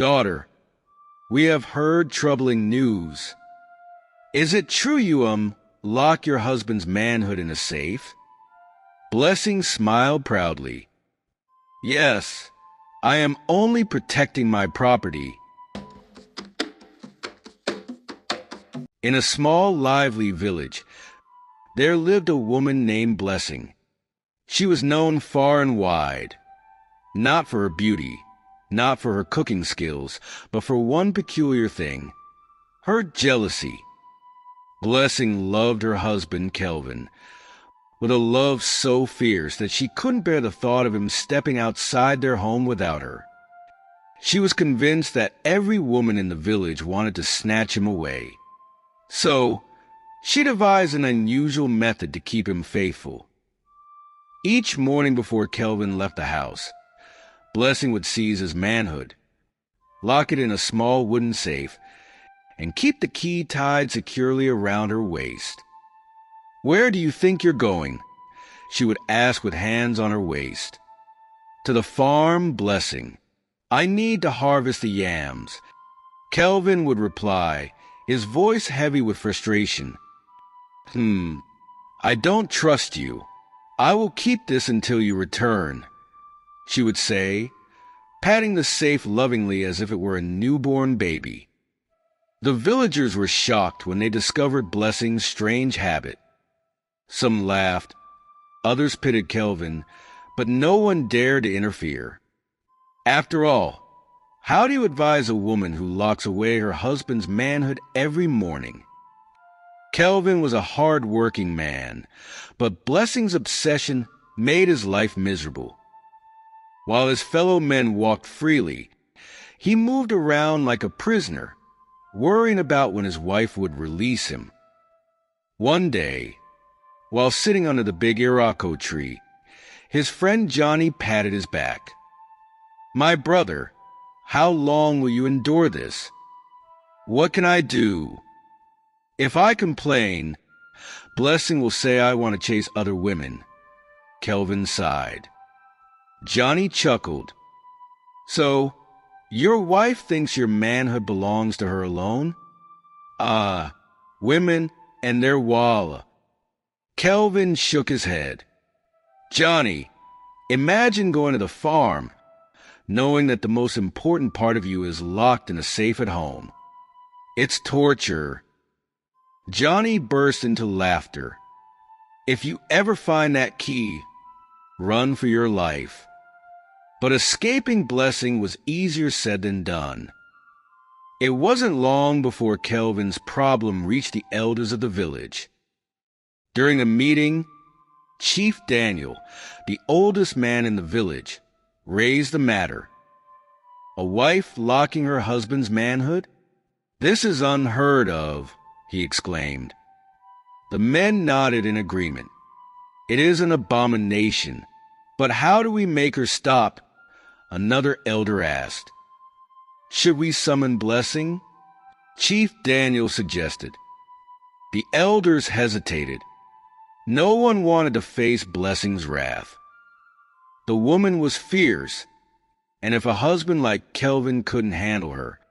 Daughter, we have heard troubling news. Is it true you, lock your husband's manhood in a safe? Blessing smiled proudly. Yes, I am only protecting my property. In a small, lively village, there lived a woman named Blessing. She was known far and wide, not for her beauty, not for her cooking skills, but for one peculiar thing, her jealousy. Blessing loved her husband, Kelvin, with a love so fierce that she couldn't bear the thought of him stepping outside their home without her. She was convinced that every woman in the village wanted to snatch him away. So, she devised an unusual method to keep him faithful. Each morning before Kelvin left the house, Blessing would seize his manhood, lock it in a small wooden safe, and keep the key tied securely around her waist. "Where do you think you're going?" she would ask with hands on her waist. "To the farm, Blessing. I need to harvest the yams." Kelvin would reply, his voice heavy with frustration. I don't trust you. I will keep this until you return," she would say, patting the safe lovingly as if it were a newborn baby. The villagers were shocked when they discovered Blessing's strange habit. Some laughed, others pitied Kelvin, but no one dared to interfere. After all, how do you advise a woman who locks away her husband's manhood every morning? Kelvin was a hard-working man, but Blessing's obsession made his life miserable. While his fellow men walked freely, he moved around like a prisoner, worrying about when his wife would release him. One day, while sitting under the big Iroko tree, his friend Johnny patted his back. "My brother, how long will you endure this? What can I do? If I complain, Blessing will say I want to chase other women." Kelvin sighed. Johnny chuckled. "So, your wife thinks your manhood belongs to her alone?" "Ah, women and their walla." Kelvin shook his head. "Johnny, imagine going to the farm, knowing that the most important part of you is locked in a safe at home. It's torture." Johnny burst into laughter. "If you ever find that key, run for your life." But escaping Blessing was easier said than done. It wasn't long before Kelvin's problem reached the elders of the village. During a meeting, Chief Daniel, the oldest man in the village, raised the matter. "A wife locking her husband's manhood? This is unheard of," he exclaimed. The men nodded in agreement. "It is an abomination. But how do we make her stop?" Another elder asked. "Should we summon Blessing?" Chief Daniel suggested. The elders hesitated. No one wanted to face Blessing's wrath. The woman was fierce, and if a husband like Kelvin couldn't handle her,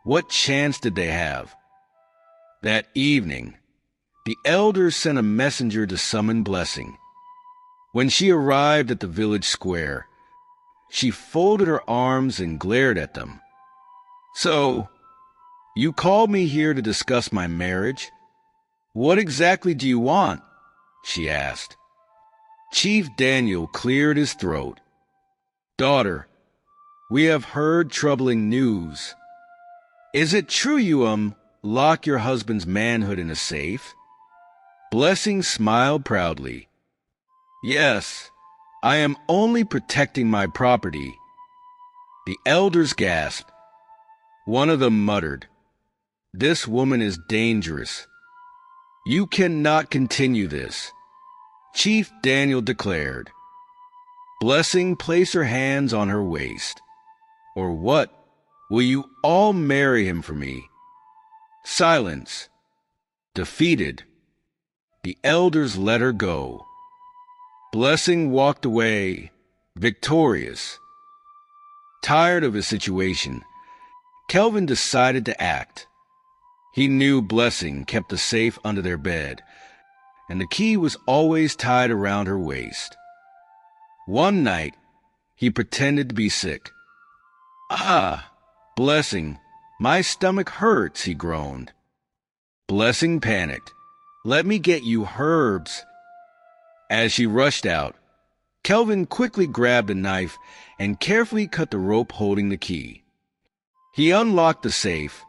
what chance did they have? That evening, the elders sent a messenger to summon Blessing. When she arrived at the village square, she folded her arms and glared at them. "So, you called me here to discuss my marriage? What exactly do you want?" she asked. Chief Daniel cleared his throat. "Daughter, we have heard troubling news. Is it true you, lock your husband's manhood in a safe?" Blessing smiled proudly. "Yes, I am only protecting my property." The elders gasped. One of them muttered, "This woman is dangerous. You cannot continue this," Chief Daniel declared. Blessing placed her hands on her waist. "Or what? Will you all marry him for me?" Silence. Defeated. The elders let her go. Blessing walked away, victorious. Tired of his situation, Kelvin decided to act. He knew Blessing kept the safe under their bed, and the key was always tied around her waist. One night, he pretended to be sick. "Ah, Blessing, my stomach hurts," he groaned. Blessing panicked. "Let me get you herbs." As she rushed out, Kelvin quickly grabbed a knife and carefully cut the rope holding the key. He unlocked the safe,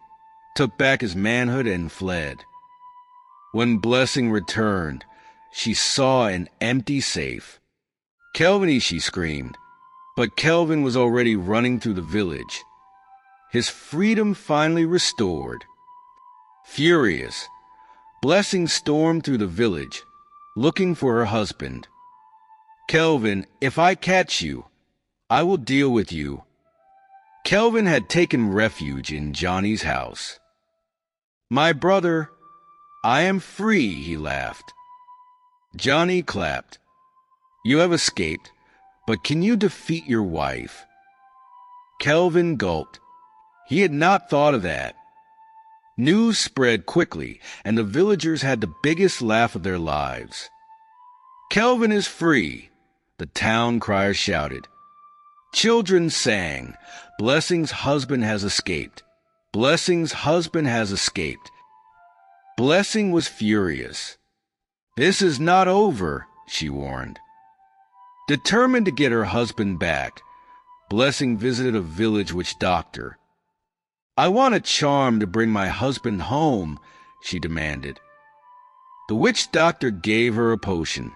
took back his manhood, and fled. When Blessing returned, she saw an empty safe. "Kelvin," she screamed, but Kelvin was already running through the village, his freedom finally restored. Furious, Blessing stormed through the village, looking for her husband. "Kelvin, if I catch you, I will deal with you." Kelvin had taken refuge in Johnny's house. "My brother, I am free," he laughed. Johnny clapped. "You have escaped, but can you defeat your wife?" Kelvin gulped. He had not thought of that. News spread quickly, and the villagers had the biggest laugh of their lives. "Kelvin is free," the town criers shouted. Children sang, "Blessing's husband has escaped. Blessing's husband has escaped." Blessing was furious. "This is not over," she warned. Determined to get her husband back, Blessing visited a village witch doctor. "I want a charm to bring my husband home," she demanded. The witch doctor gave her a potion.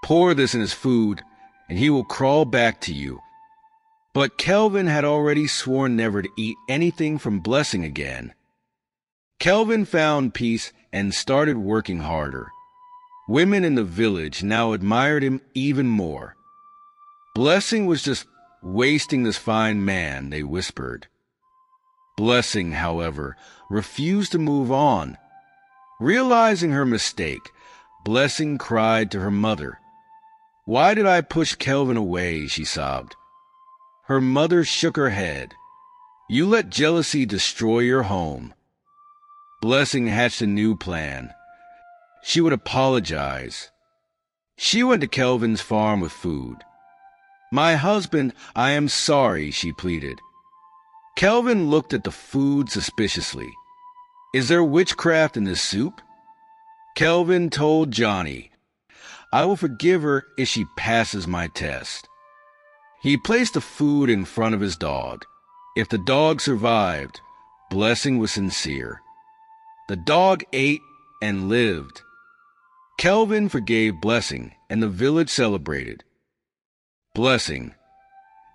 "Pour this in his food, and he will crawl back to you." But Kelvin had already sworn never to eat anything from Blessing again. Kelvin found peace and started working harder. Women in the village now admired him even more. Blessing was just wasting this fine man, they whispered. Blessing, however, refused to move on. Realizing her mistake, Blessing cried to her mother. "Why did I push Kelvin away?" she sobbed. Her mother shook her head. "You let jealousy destroy your home." Blessing hatched a new plan. She would apologize. She went to Kelvin's farm with food. "My husband, I am sorry," she pleaded. Kelvin looked at the food suspiciously. "Is there witchcraft in this soup?" Kelvin told Johnny, "I will forgive her if she passes my test." He placed the food in front of his dog. If the dog survived, Blessing was sincere. The dog ate and lived. Kelvin forgave Blessing, and the village celebrated. "Blessing,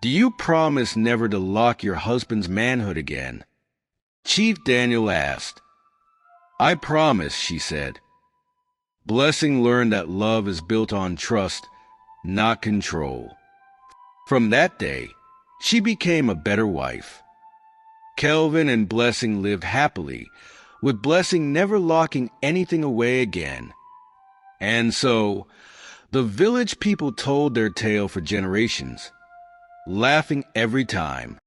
do you promise never to lock your husband's manhood again?" Chief Daniel asked. "I promise," she said. Blessing learned that love is built on trust, not control. From that day, she became a better wife. Kelvin and Blessing lived happily, with Blessing never locking anything away again. And so, the village people told their tale for generations, laughing every time.